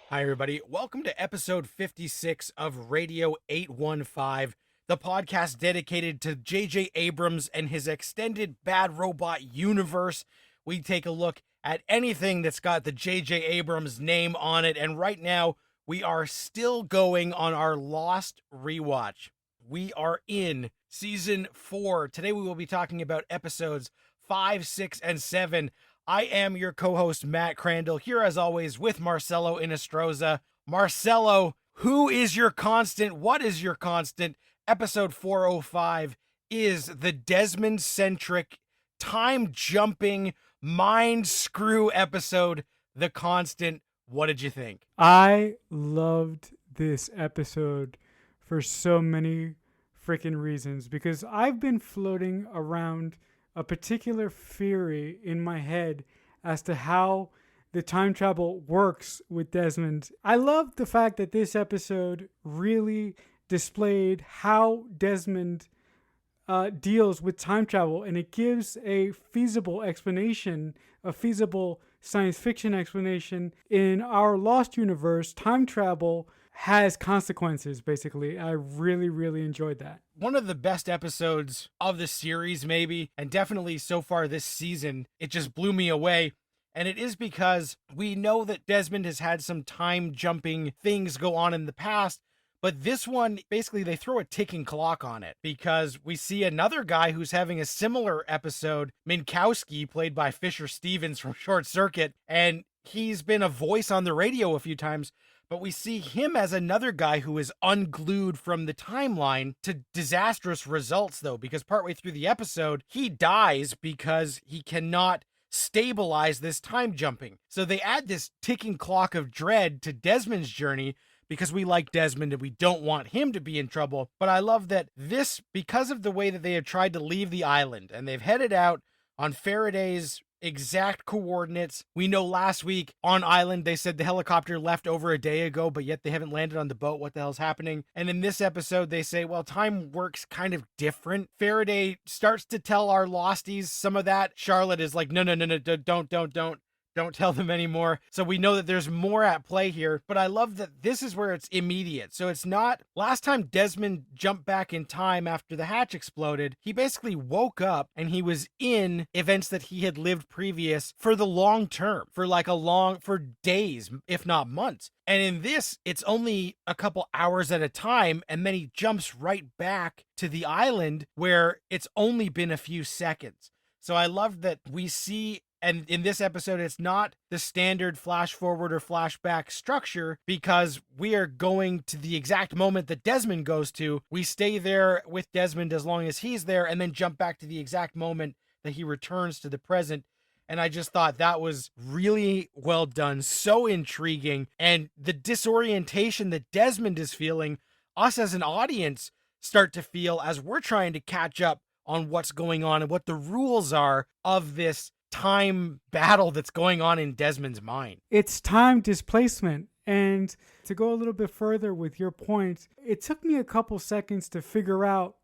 Hi, everybody. Welcome to episode 56 of Radio 815, the podcast dedicated to J.J. Abrams and his extended Bad Robot universe. We take a look at anything that's got the J.J. Abrams name on it, and right now we are still going on our Lost rewatch. We are in season 4. Today we will be talking about episodes 5, 6, and 7. I am your co-host, Matt Crandall, here as always with Marcelo Inostroza. Marcelo, who is your constant? What is your constant? Episode 405 is the Desmond-centric, time-jumping, mind-screw episode, The Constant. What did you think? I loved this episode for so many freaking reasons because I've been floating around a particular theory in my head as to how the time travel works with Desmond. I love the fact that this episode really displayed how Desmond deals with time travel, and it gives a feasible explanation, a feasible science fiction explanation. In our Lost universe, time travel has consequences, basically. I really, really enjoyed that. One of the best episodes of the series, maybe, and definitely so far this season. It just blew me away. And it is because we know that Desmond has had some time jumping things go on in the past. But this one, basically, they throw a ticking clock on it because we see another guy who's having a similar episode, Minkowski, played by Fisher Stevens from Short Circuit. And he's been a voice on the radio a few times. But we see him as another guy who is unglued from the timeline to disastrous results, though, because partway through the episode, he dies because he cannot stabilize this time jumping. So they add this ticking clock of dread to Desmond's journey because we like Desmond and we don't want him to be in trouble. But I love that this, because of the way that they have tried to leave the island and they've headed out on Faraday's exact coordinates. We know last week on island they said the helicopter left over a day ago, but yet they haven't landed on the boat. What the hell's happening? And in this episode they say, well, time works kind of different. Faraday starts to tell our losties some of that. Charlotte is like, no, don't tell them anymore. So we know that there's more at play here, but I love that this is where it's immediate. So it's not last time Desmond jumped back in time after the hatch exploded. He basically woke up and he was in events that he had lived previous for the long term, for days, if not months. And in this, it's only a couple hours at a time. And then he jumps right back to the island where it's only been a few seconds. So I love that we see. And in this episode, it's not the standard flash forward or flashback structure because we are going to the exact moment that Desmond goes to. We stay there with Desmond as long as he's there and then jump back to the exact moment that he returns to the present. And I just thought that was really well done, so intriguing. And the disorientation that Desmond is feeling, us as an audience start to feel as we're trying to catch up on what's going on and what the rules are of this time battle that's going on in Desmond's mind. It's time displacement. And to go a little bit further with your point, it took me a couple seconds to figure out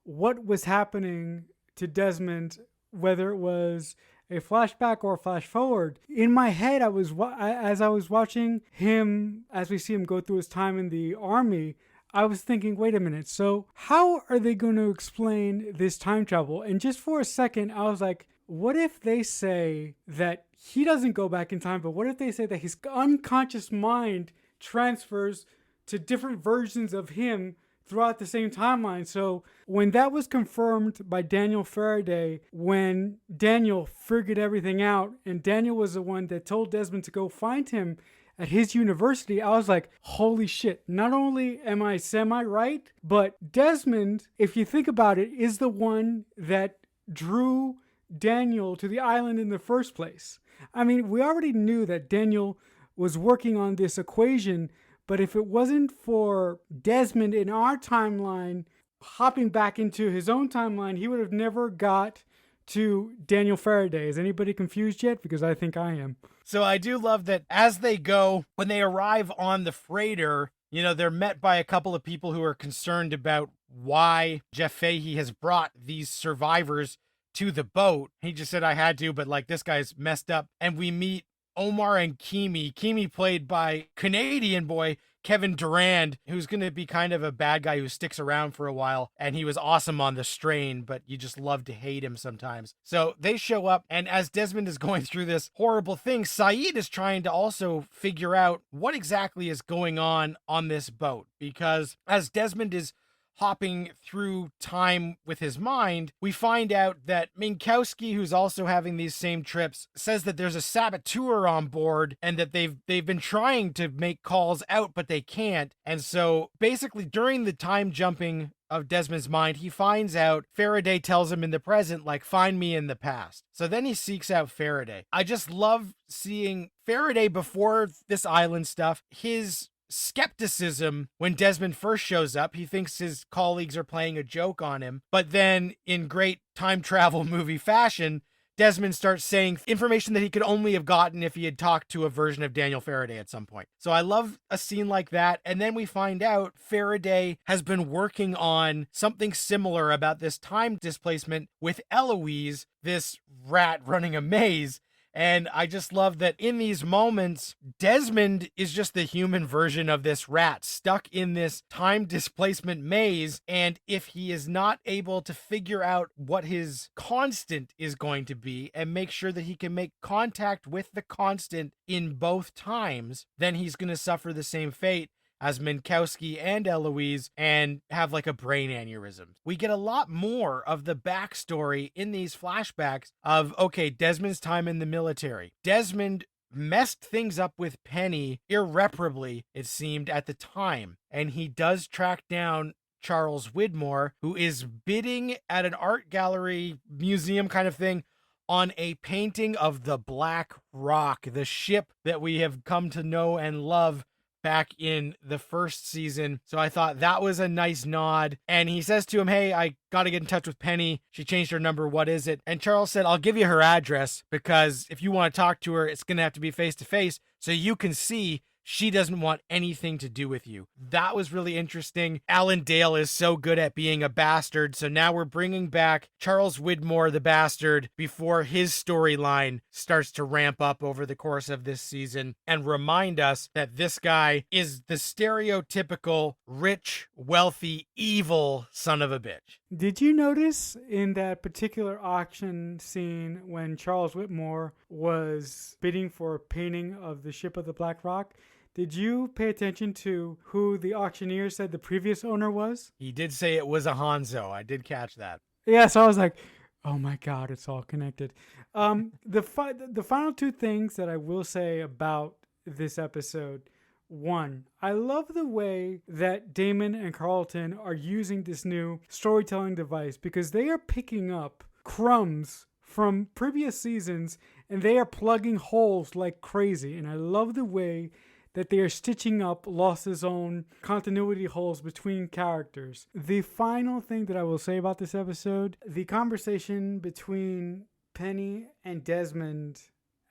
what was happening to Desmond, whether it was a flashback or a flash forward. In my head, as I was watching him, as we see him go through his time in the army, I was thinking, wait a minute, so how are they going to explain this time travel? And just for a second, I was like, what if they say that he doesn't go back in time, but what if they say that his unconscious mind transfers to different versions of him throughout the same timeline? So when that was confirmed by Daniel Faraday, when Daniel figured everything out, and Daniel was the one that told Desmond to go find him at his university, I was like, holy shit, not only am I semi-right, but Desmond, if you think about it, is the one that drew Daniel to the island in the first place. I mean, we already knew that Daniel was working on this equation, but if it wasn't for Desmond in our timeline hopping back into his own timeline, he would have never got to Daniel Faraday. Is anybody confused yet? Because I think I am. So I do love that as they go, when they arrive on the freighter, they're met by a couple of people who are concerned about why Jeff Fahey has brought these survivors to the boat. He just said I had to, but this guy's messed up. And we meet Omar and Kimi. Kimi played by Canadian boy Kevin Durand, who's going to be kind of a bad guy who sticks around for a while. And he was awesome on The Strain, but you just love to hate him sometimes. So they show up, and as Desmond is going through this horrible thing, Saeed is trying to also figure out what exactly is going on this boat. Because as Desmond is hopping through time with his mind, we find out that Minkowski, who's also having these same trips, says that there's a saboteur on board and that they've been trying to make calls out, but they can't. And so basically during the time jumping of Desmond's mind, he finds out Faraday tells him in the present, like, find me in the past. So then he seeks out Faraday. I just love seeing Faraday before this island stuff. His skepticism when Desmond first shows up, he thinks his colleagues are playing a joke on him. But then in great time travel movie fashion, Desmond starts saying information that he could only have gotten if he had talked to a version of Daniel Faraday at some point. So I love a scene like that. And then we find out Faraday has been working on something similar about this time displacement with Eloise, this rat running a maze. And I just love that in these moments, Desmond is just the human version of this rat stuck in this time displacement maze. And if he is not able to figure out what his constant is going to be and make sure that he can make contact with the constant in both times, then he's going to suffer the same fate as Minkowski and Eloise and have like a brain aneurysm. We get a lot more of the backstory in these flashbacks of, okay, Desmond's time in the military. Desmond messed things up with Penny irreparably, it seemed, at the time. And he does track down Charles Widmore, who is bidding at an art gallery museum kind of thing on a painting of the Black Rock, the ship that we have come to know and love back in the first season. So I thought that was a nice nod. And he says to him, hey, I got to get in touch with Penny. She changed her number. What is it? And Charles said, I'll give you her address because if you want to talk to her, it's going to have to be face to face so you can see she doesn't want anything to do with you. That was really interesting. Alan Dale is so good at being a bastard. So now we're bringing back Charles Widmore, the bastard, before his storyline starts to ramp up over the course of this season and remind us that this guy is the stereotypical rich, wealthy, evil son of a bitch. Did you notice in that particular auction scene when Charles Whitmore was bidding for a painting of the ship of the Black Rock, did you pay attention to who the auctioneer said the previous owner was? He did say it was a Hanzo. I did catch that. Yeah, so I was like, oh my God, it's all connected. The final two things that I will say about this episode. One, I love the way that Damon and Carlton are using this new storytelling device because they are picking up crumbs from previous seasons and they are plugging holes like crazy. And I love the way that they are stitching up Lost Zone continuity holes between characters. The final thing that I will say about this episode, the conversation between Penny and Desmond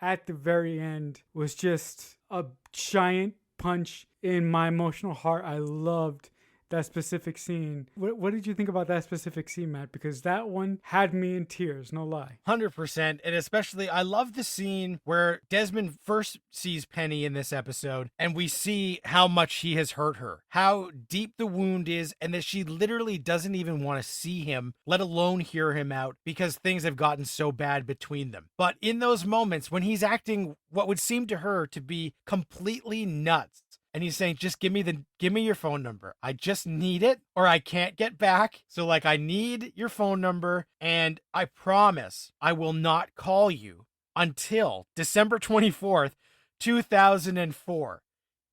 at the very end was just a giant punch in my emotional heart. I loved that specific scene. What did you think about that specific scene, Matt? Because that one had me in tears, no lie. 100%. And especially, I love the scene where Desmond first sees Penny in this episode, and we see how much he has hurt her, how deep the wound is, and that she literally doesn't even want to see him, let alone hear him out, because things have gotten so bad between them. But in those moments, when he's acting what would seem to her to be completely nuts, and he's saying, just give me your phone number. I just need it or I can't get back. So like, I need your phone number and I promise I will not call you until December 24th, 2004.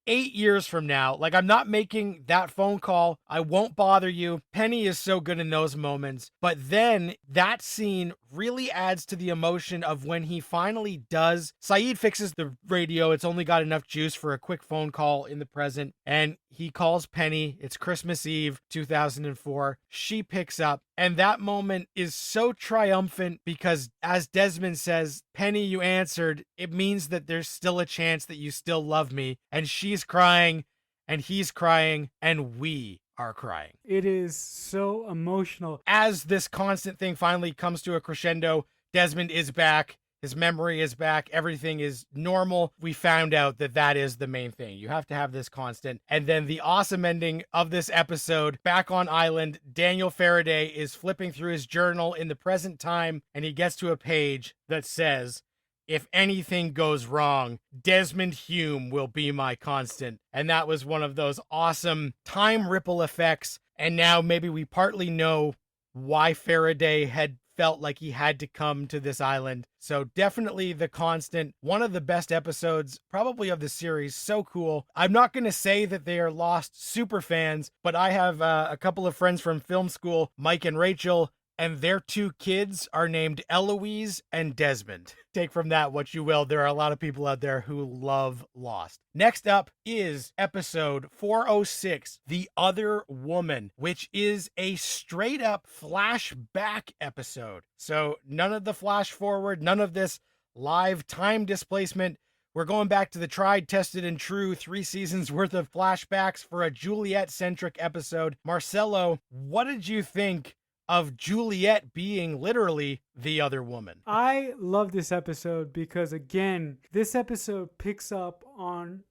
8 years from now. Like, I'm not making that phone call. I won't bother you. Penny is so good in those moments. But then that scene really adds to the emotion of when he finally does. Saeed fixes the radio. It's only got enough juice for a quick phone call in the present. And he calls Penny. It's Christmas Eve, 2004. She picks up. And that moment is so triumphant because, as Desmond says, Penny, you answered. It means that there's still a chance that you still love me. And she's crying, and he's crying, and we are crying. It is so emotional. As this constant thing finally comes to a crescendo, Desmond is back. His memory is back. Everything is normal. We found out that that is the main thing. You have to have this constant. And then the awesome ending of this episode, back on island, Daniel Faraday is flipping through his journal in the present time, and he gets to a page that says, "If anything goes wrong, Desmond Hume will be my constant." And that was one of those awesome time ripple effects. And now maybe we partly know why Faraday had felt like he had to come to this island. So definitely the constant, one of the best episodes probably of the series. So cool. I'm not going to say that they are Lost super fans, but I have a couple of friends from film school, Mike and Rachel, and their 2 kids are named Eloise and Desmond. Take from that what you will. There are a lot of people out there who love Lost. Next up is episode 406, The Other Woman, which is a straight up flashback episode. So none of the flash forward, none of this live time displacement. We're going back to the tried, tested, and true 3 seasons worth of flashbacks for a Juliet-centric episode. Marcelo, what did you think of Juliet being literally the other woman? I love this episode because, again, this episode picks up on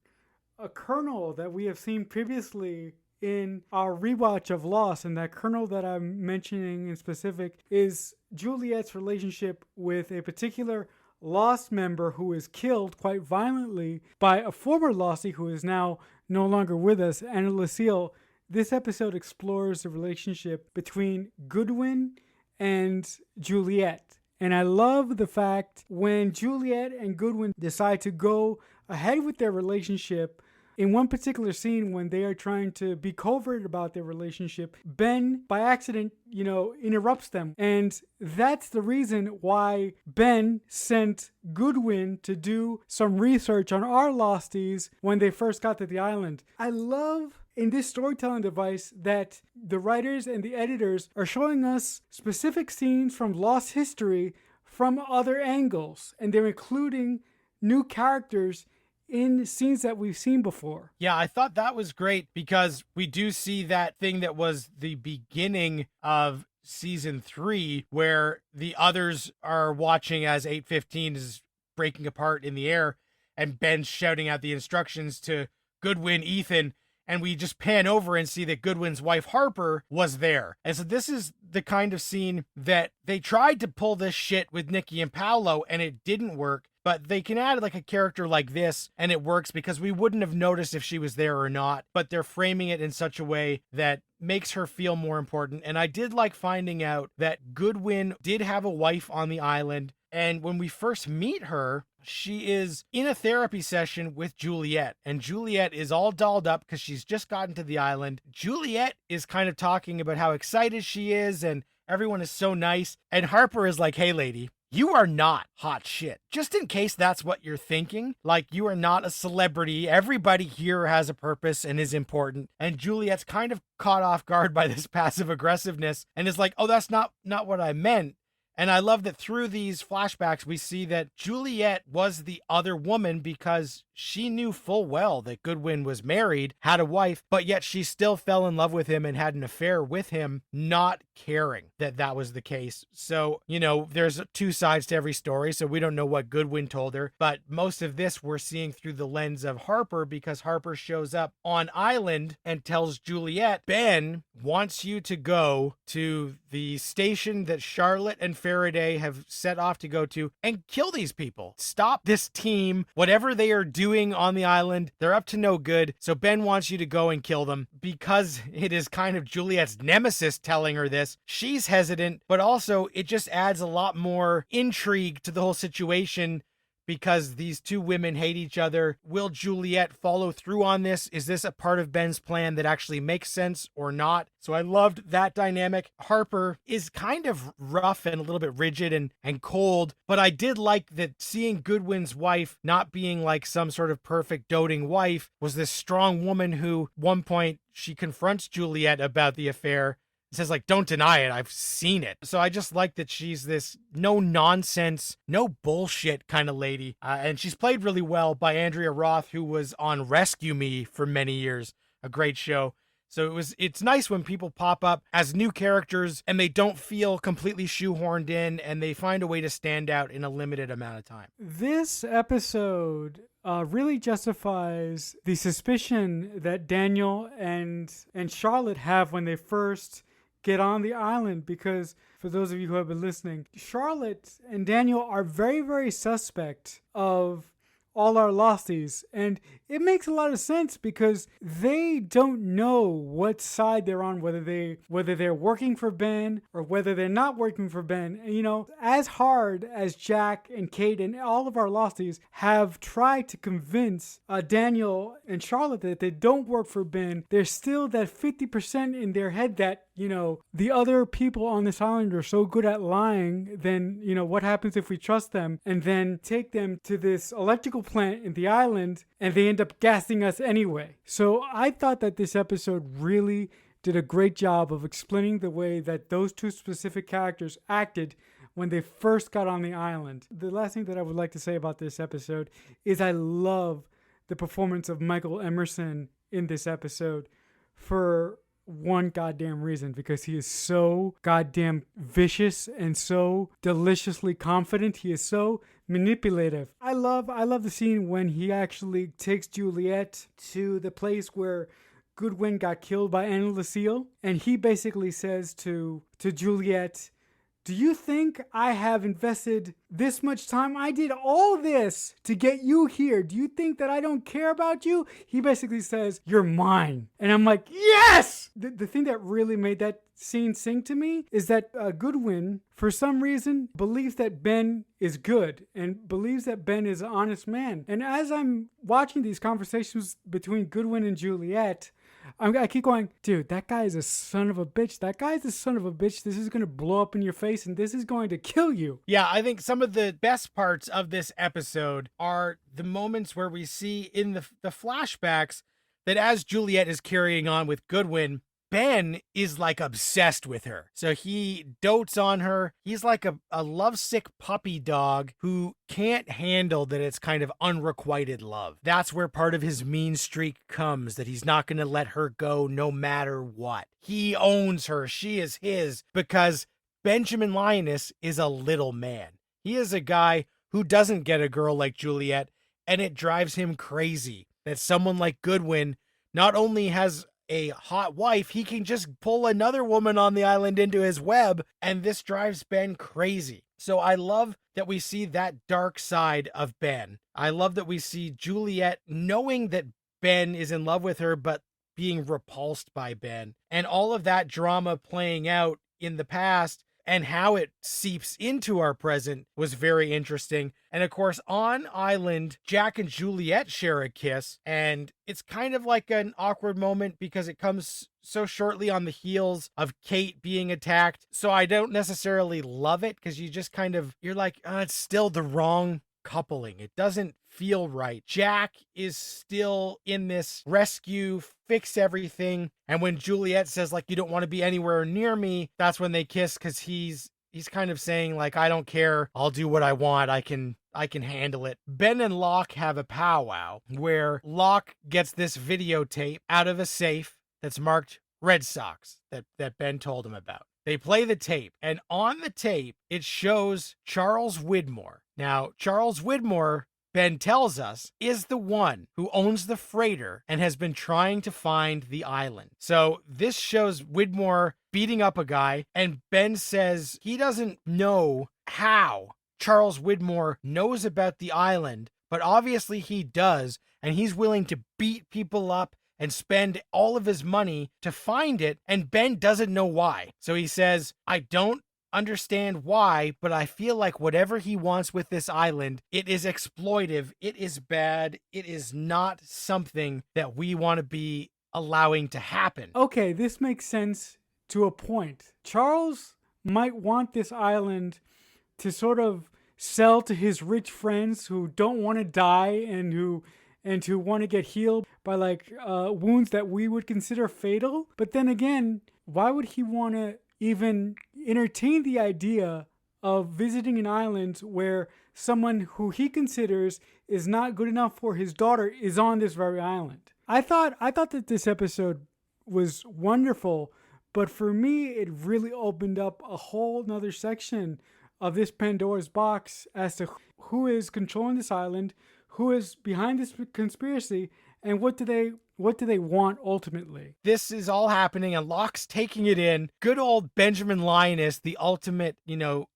a kernel that we have seen previously in our rewatch of Lost, and that kernel that I'm mentioning in specific is Juliet's relationship with a particular Lost member who is killed quite violently by a former Lostie who is now no longer with us, Anna Lucille. This episode explores the relationship between Goodwin and Juliet. And I love the fact when Juliet and Goodwin decide to go ahead with their relationship, in one particular scene when they are trying to be covert about their relationship, Ben, by accident, interrupts them. And that's the reason why Ben sent Goodwin to do some research on our Losties when they first got to the island. I love in this storytelling device that the writers and the editors are showing us specific scenes from Lost history from other angles, and they're including new characters in scenes that we've seen before. Yeah, I thought that was great because we do see that thing that was the beginning of season 3 where the others are watching as 815 is breaking apart in the air and Ben's shouting out the instructions to Goodwin, Ethan, and we just pan over and see that Goodwin's wife Harper was there. And so this is the kind of scene that they tried to pull this shit with Nikki and Paolo and it didn't work. But they can add like a character like this and it works because we wouldn't have noticed if she was there or not. But they're framing it in such a way that makes her feel more important. And I did like finding out that Goodwin did have a wife on the island. And when we first meet her, she is in a therapy session with Juliet. And Juliet is all dolled up because she's just gotten to the island. Juliet is kind of talking about how excited she is and everyone is so nice. And Harper is like, "Hey, lady, you are not hot shit." Just in case that's what you're thinking, like you are not a celebrity. Everybody here has a purpose and is important. And Juliet's kind of caught off guard by this passive aggressiveness and is like, "Oh, that's not what I meant." And I love that through these flashbacks, we see that Juliet was the other woman because she knew full well that Goodwin was married, had a wife, but yet she still fell in love with him and had an affair with him, not caring that that was the case. So, there's 2 sides to every story, so we don't know what Goodwin told her, but most of this we're seeing through the lens of Harper because Harper shows up on island and tells Juliet, "Ben wants you to go to the station that Charlotte and Faraday have set off to go to and kill these people. Stop this team, whatever they are doing on the island. They're up to no good. So Ben wants you to go and kill them." Because it is kind of Juliet's nemesis telling her this, she's hesitant, but also it just adds a lot more intrigue to the whole situation because these 2 women hate each other. Will Juliet follow through on this? Is this a part of Ben's plan that actually makes sense or not? So I loved that dynamic. Harper is kind of rough and a little bit rigid and cold, but I did like that seeing Goodwin's wife not being like some sort of perfect doting wife was this strong woman who, one point, she confronts Juliet about the affair. Says like, "Don't deny it, I've seen it." So I just like that she's this no nonsense, no bullshit kind of lady. And she's played really well by Andrea Roth, who was on Rescue Me for many years. A great show. So it's nice when people pop up as new characters and they don't feel completely shoehorned in and they find a way to stand out in a limited amount of time. This episode really justifies the suspicion that Daniel and Charlotte have when they first get on the island, because for those of you who have been listening, Charlotte and Daniel are very, very suspect of all our losties, and it makes a lot of sense because they don't know what side they're on, whether they're working for Ben or whether they're not working for Ben. And, you know, as hard as Jack and Kate and all of our losties have tried to convince Daniel and Charlotte that they don't work for Ben, there's still that 50% in their head that, you know, the other people on this island are so good at lying, then, you know, what happens if we trust them and then take them to this electrical plant in the island and they end up gassing us anyway? So I thought that this episode really did a great job of explaining the way that those two specific characters acted when they first got on the island. The last thing that I would like to say about this episode is I love the performance of Michael Emerson in this episode for one goddamn reason, because he is so goddamn vicious and so deliciously confident. He is so manipulative. I love the scene when he actually takes Juliet to the place where Goodwin got killed by Anna Lucille, and he basically says to Juliet, "Do you think I have invested this much time? I did all this to get you here. Do you think that I don't care about you?" He basically says, "You're mine." And I'm like, yes! The thing that really made that scene sink to me is that Goodwin, for some reason, believes that Ben is good and believes that Ben is an honest man. And as I'm watching these conversations between Goodwin and Juliet, I keep going, dude, that guy is a son of a bitch. That guy's a son of a bitch. This is going to blow up in your face and this is going to kill you. Yeah, I think some of the best parts of this episode are the moments where we see in the flashbacks that as Juliet is carrying on with Goodwin, Ben is like obsessed with her. So he dotes on her. He's like a lovesick puppy dog who can't handle that it's kind of unrequited love. That's where part of his mean streak comes, that he's not going to let her go no matter what. He owns her. She is his, because Benjamin Lioness is a little man. He is a guy who doesn't get a girl like Juliet, and it drives him crazy that someone like Goodwin not only has a hot wife, he can just pull another woman on the island into his web, and this drives Ben crazy. So I love that we see that dark side of Ben. I love that we see Juliet knowing that Ben is in love with her, but being repulsed by Ben, and all of that drama playing out in the past and how it seeps into our present was very interesting. And of course, on island, Jack and Juliet share a kiss, and it's kind of like an awkward moment because it comes so shortly on the heels of Kate being attacked. So I don't necessarily love it, because you just kind of, you're like, it's still the wrong coupling. It doesn't feel right. Jack is still in this rescue, fix everything. And when Juliet says, like, you don't want to be anywhere near me, that's when they kiss, because he's kind of saying, like, I don't care. I'll do what I want. I can handle it. Ben and Locke have a powwow where Locke gets this videotape out of a safe that's marked Red Sox that Ben told him about. They play the tape, and on the tape, it shows Charles Widmore. Now, Charles Widmore, Ben tells us, is the one who owns the freighter and has been trying to find the island. So this shows Widmore beating up a guy, and Ben says he doesn't know how Charles Widmore knows about the island, but obviously he does, and he's willing to beat people up and spend all of his money to find it, and Ben doesn't know why. So he says, I don't understand why, but I feel like whatever he wants with this island, it is exploitive, it is bad, it is not something that we want to be allowing to happen. Okay, this makes sense to a point. Charles might want this island to sort of sell to his rich friends who don't want to die and who want to get healed by like wounds that we would consider fatal. But then again, why would he want to even entertain the idea of visiting an island where someone who he considers is not good enough for his daughter is on this very island? I thought that this episode was wonderful. But for me, it really opened up a whole nother section of this Pandora's box as to who is controlling this island, who is behind this conspiracy, and what do they want ultimately. This is all happening and Locke's taking it in. Good old Benjamin Linus, the ultimate,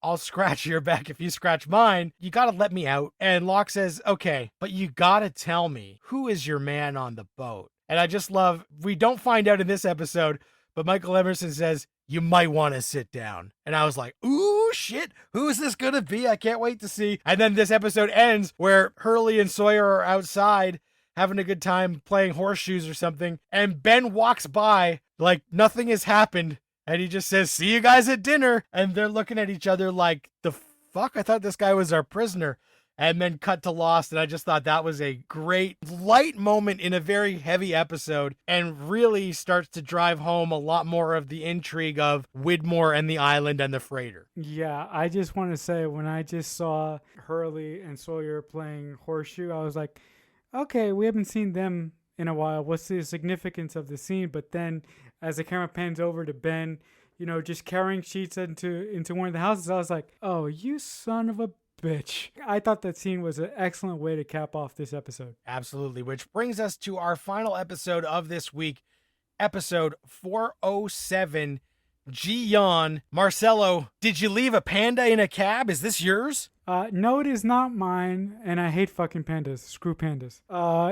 I'll scratch your back if you scratch mine. You gotta let me out. And Locke says, okay, but you gotta tell me, who is your man on the boat? And I just love, we don't find out in this episode, but Michael Emerson says, you might want to sit down. And I was like, ooh, shit, who is this going to be? I can't wait to see. And then this episode ends where Hurley and Sawyer are outside having a good time playing horseshoes or something. And Ben walks by like nothing has happened. And he just says, see you guys at dinner. And they're looking at each other like, the fuck? I thought this guy was our prisoner. And then cut to Lost. And I just thought that was a great light moment in a very heavy episode and really starts to drive home a lot more of the intrigue of Widmore and the island and the freighter. Yeah, I just want to say when I just saw Hurley and Sawyer playing horseshoe, I was like, okay, we haven't seen them in a while. What's the significance of the scene? But then as the camera pans over to Ben, just carrying sheets into one of the houses, I was like, oh, you son of a bitch. I thought that scene was an excellent way to cap off this episode. Absolutely, which brings us to our final episode of this week, episode 407, Ji Yeon. Marcelo, did you leave a panda in a cab? Is this yours? No, it is not mine, and I hate fucking pandas. Screw pandas.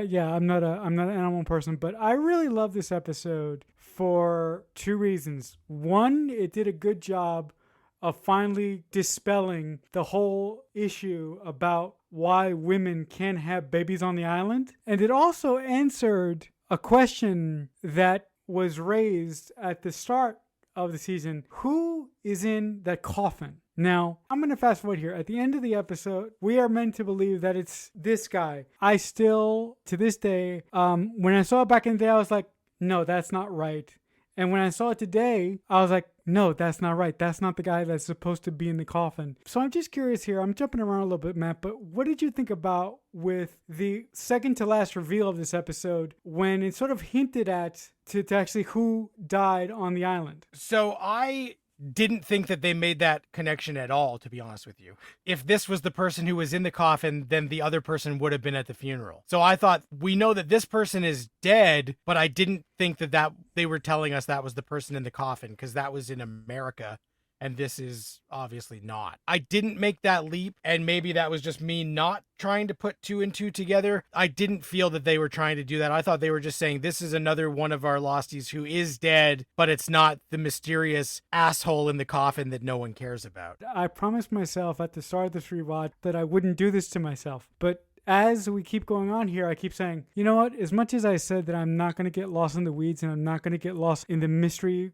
Yeah, I'm not an animal person, but I really love this episode for two reasons. One, it did a good job of finally dispelling the whole issue about why women can't have babies on the island. And it also answered a question that was raised at the start of the season. Who is in that coffin? Now, I'm going to fast forward here. At the end of the episode, we are meant to believe that it's this guy. I still, to this day, when I saw it back in the day, I was like, no, that's not right. And when I saw it today, I was like, no, that's not right. That's not the guy that's supposed to be in the coffin. So I'm just curious here. I'm jumping around a little bit, Matt, but what did you think about with the second to last reveal of this episode when it sort of hinted at to actually who died on the island? So I didn't think that they made that connection at all, to be honest with you. If this was the person who was in the coffin, then the other person would have been at the funeral. So I thought, we know that this person is dead, but I didn't think that they were telling us that was the person in the coffin, because that was in America. And this is obviously not. I didn't make that leap, and maybe that was just me not trying to put two and two together. I didn't feel that they were trying to do that. I thought they were just saying, this is another one of our losties who is dead, but it's not the mysterious asshole in the coffin that no one cares about. I promised myself at the start of this rewatch that I wouldn't do this to myself, but as we keep going on here, I keep saying, you know what? As much as I said that I'm not going to get lost in the weeds and I'm not going to get lost in the mystery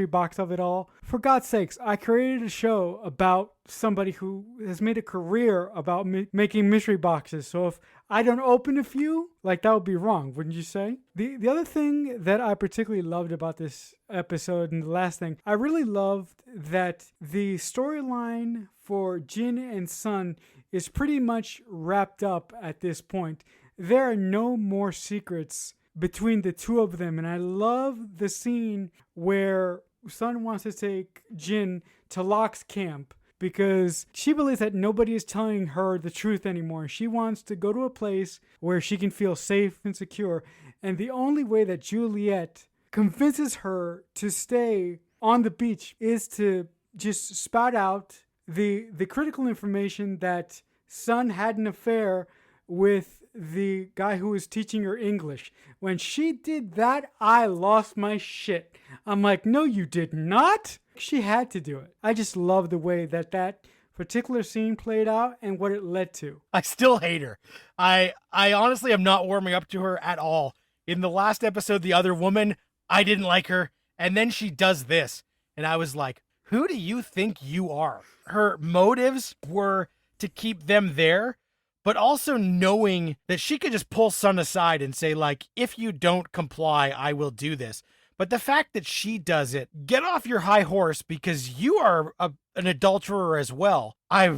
box of it all, for God's sakes, I created a show about somebody who has made a career about making mystery boxes. So if I don't open a few, like, that would be wrong, wouldn't you say? The other thing that I particularly loved about this episode, and the last thing, I really loved that the storyline for Jin and Sun is pretty much wrapped up at this point. There are no more secrets between the two of them. And I love the scene where Sun wants to take Jin to Locke's camp because she believes that nobody is telling her the truth anymore. She wants to go to a place where she can feel safe and secure. And the only way that Juliet convinces her to stay on the beach is to just spout out the critical information that Sun had an affair with the guy who was teaching her English. When she did that, I lost my shit. I'm like, no, you did not. She had to do it. I just love the way that particular scene played out and what it led to. I still hate her. I honestly am not warming up to her at all. In the last episode, the other woman, I didn't like her. And then she does this. And I was like, who do you think you are? Her motives were to keep them there, but also knowing that she could just pull Sun aside and say, like, if you don't comply, I will do this. But the fact that she does it, get off your high horse because you are an adulterer as well. I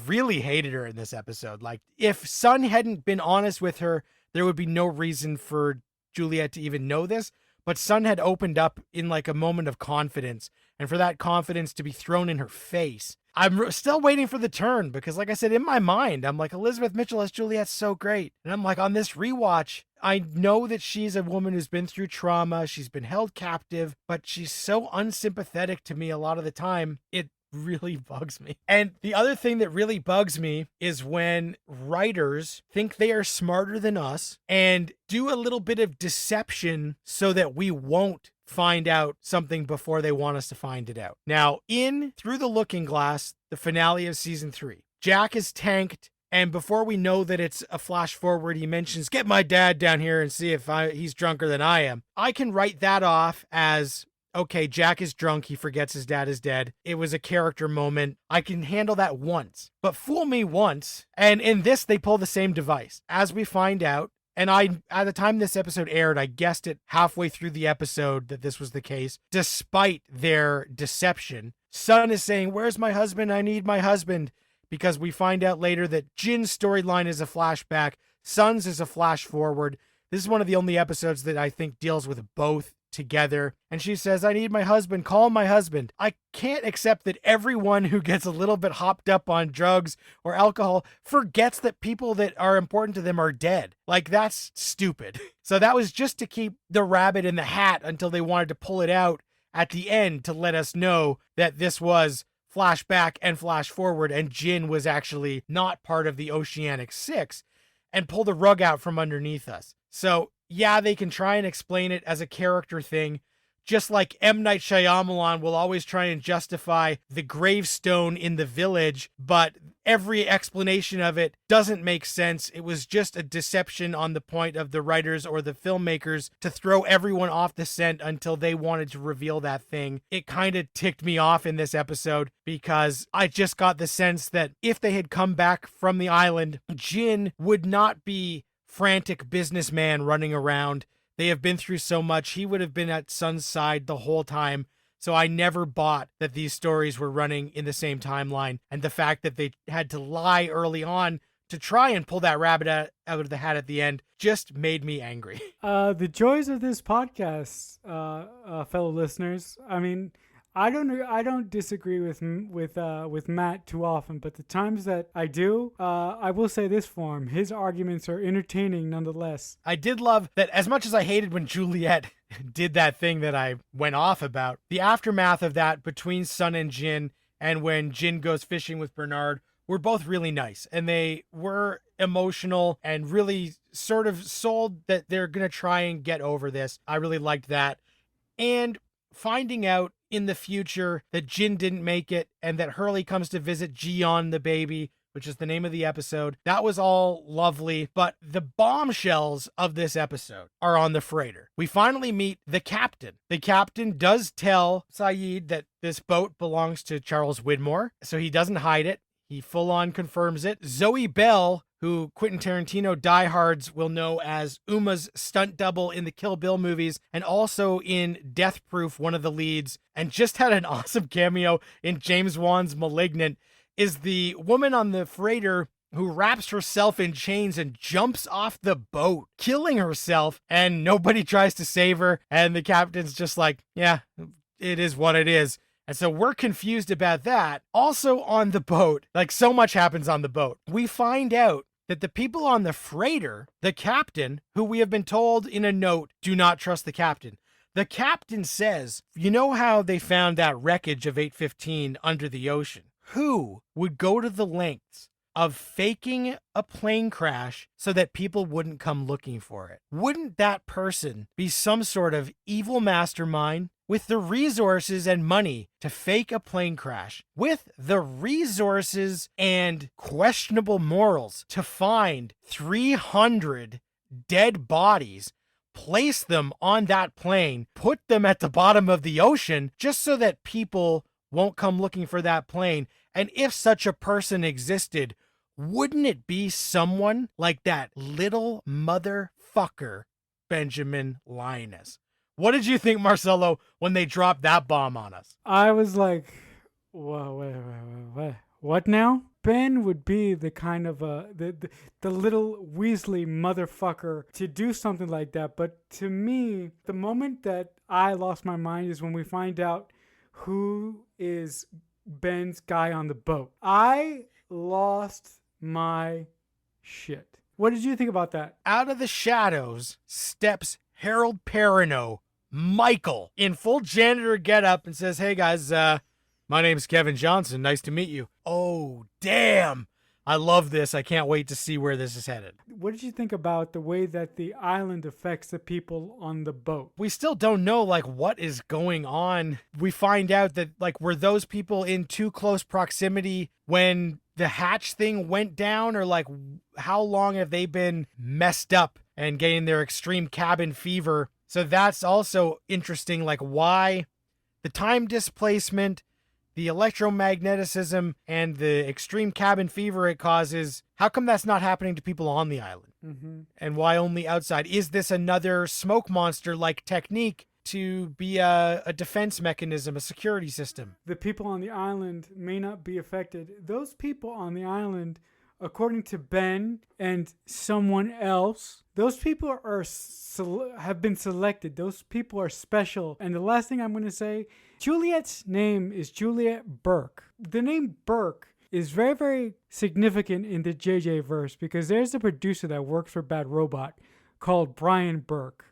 really hated her in this episode. Like, if Sun hadn't been honest with her, there would be no reason for Juliet to even know this. but Sun had opened up in like a moment of confidence, and for that confidence to be thrown in her face. I'm still waiting for the turn because, like I said, in my mind, I'm like, Elizabeth Mitchell as Juliet's so great. And I'm like, on this rewatch, I know that she's a woman who's been through trauma. She's been held captive, but she's so unsympathetic to me a lot of the time. It really bugs me. And the other thing that really bugs me is when writers think they are smarter than us and do a little bit of deception so that we won't find out something before they want us to find it out. Now, in Through the Looking Glass, the finale of season 3, Jack is tanked, and before we know that it's a flash forward, he mentions, get my dad down here and see if he's drunker than I am. I can write that off as, okay, Jack is drunk, he forgets his dad is dead. It was a character moment. I can handle that once. But fool me once, and in this, they pull the same device. As we find out, and at the time this episode aired, I guessed it halfway through the episode that this was the case. Despite their deception, Sun is saying, where's my husband? I need my husband. Because we find out later that Jin's storyline is a flashback. Sun's is a flash forward. This is one of the only episodes that I think deals with both together. And she says, I need my husband. Call my husband. I can't accept that everyone who gets a little bit hopped up on drugs or alcohol forgets that people that are important to them are dead. Like, that's stupid. So that was just to keep the rabbit in the hat until they wanted to pull it out at the end to let us know that this was flashback and flash forward and Jin was actually not part of the Oceanic Six and pull the rug out from underneath us. So yeah, they can try and explain it as a character thing, just like M. Night Shyamalan will always try and justify the gravestone in The Village, but every explanation of it doesn't make sense. It was just a deception on the point of the writers or the filmmakers to throw everyone off the scent until they wanted to reveal that thing. It kind of ticked me off in this episode because I just got the sense that if they had come back from the island, Jin would not be frantic businessman running around. They have been through so much. He would have been at Sun's side the whole time. So I never bought that these stories were running in the same timeline. And the fact that they had to lie early on to try and pull that rabbit out of the hat at the end just made me angry. The joys of this podcast, fellow listeners. I mean, I don't disagree with Matt too often, but the times that I do, I will say this for him: his arguments are entertaining nonetheless. I did love that as much as I hated when Juliet did that thing that I went off about, the aftermath of that between Sun and Jin, and when Jin goes fishing with Bernard, were both really nice, and they were emotional and really sort of sold that they're gonna try and get over this. I really liked that, and finding out in the future that Jin didn't make it and that Hurley comes to visit Ji Yeon the baby, which is the name of the episode. That was all lovely, but the bombshells of this episode are on the freighter. We finally meet the captain. The captain does tell Saeed that this boat belongs to Charles Widmore, so he doesn't hide it. He full on confirms it. Zoe Bell, who Quentin Tarantino diehards will know as Uma's stunt double in the Kill Bill movies and also in Death Proof, one of the leads, and just had an awesome cameo in James Wan's Malignant, is the woman on the freighter who wraps herself in chains and jumps off the boat, killing herself, and nobody tries to save her, and the captain's just like, yeah, it is what it is. And so we're confused about that. Also on the boat, like so much happens on the boat, we find out that the people on the freighter, the captain, who we have been told in a note, do not trust the captain. The captain says, you know how they found that wreckage of 815 under the ocean? Who would go to the lengths of faking a plane crash so that people wouldn't come looking for it? Wouldn't that person be some sort of evil mastermind with the resources and money to fake a plane crash, with the resources and questionable morals to find 300 dead bodies, place them on that plane, put them at the bottom of the ocean just so that people won't come looking for that plane? And if such a person existed, wouldn't it be someone like that little motherfucker, Benjamin Linus? What did you think, Marcelo, when they dropped that bomb on us? I was like, whoa, wait, what now? Ben would be the kind of the little Weasley motherfucker to do something like that. But to me, the moment that I lost my mind is when we find out who is Ben's guy on the boat. I lost my shit. What did you think about that? Out of the shadows steps Harold Perrineau, Michael, in full janitor getup, and says, "Hey guys, my name's Kevin Johnson. Nice to meet you." Oh, damn. I love this. I can't wait to see where this is headed. What did you think about the way that the island affects the people on the boat? We still don't know, like, what is going on. We find out that, like, were those people in too close proximity when the hatch thing went down? Or, like, how long have they been messed up and getting their extreme cabin fever? So that's also interesting, like, why the time displacement, the electromagnetism, and the extreme cabin fever it causes, how come that's not happening to people on the island? Mm-hmm. And why only outside? Is this another smoke monster-like technique to be a defense mechanism, a security system? The people on the island may not be affected. Those people on the island, according to Ben and someone else, those people have been selected. Those people are special. And the last thing I'm going to say, Juliet's name is Juliet Burke. The name Burke is very, very significant in the JJ verse because there's a producer that works for Bad Robot called Brian Burke.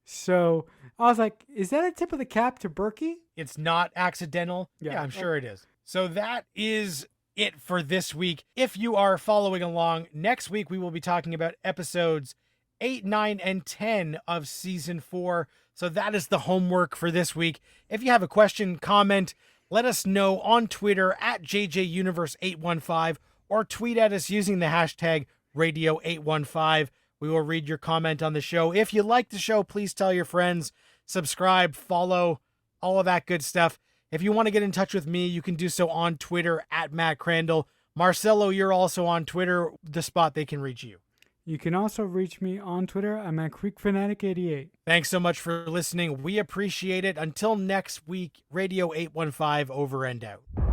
So I was like, is that a tip of the cap to Berkey? It's not accidental. Yeah, I'm sure it is. So that is it for this week. If you are following along, next week we will be talking about episodes 8, 9, and 10 of season 4. So that is the homework for this week. If you have a question, comment, let us know on Twitter at JJUniverse815 or tweet at us using the hashtag Radio815. We will read your comment on the show. If you like the show, please tell your friends, subscribe, follow, all of that good stuff. If you want to get in touch with me, you can do so on Twitter at Matt Crandall. Marcelo, you're also on Twitter, the spot they can reach you. You can also reach me on Twitter. I'm at CreekFanatic88. Thanks so much for listening. We appreciate it. Until next week, Radio 815 over and out.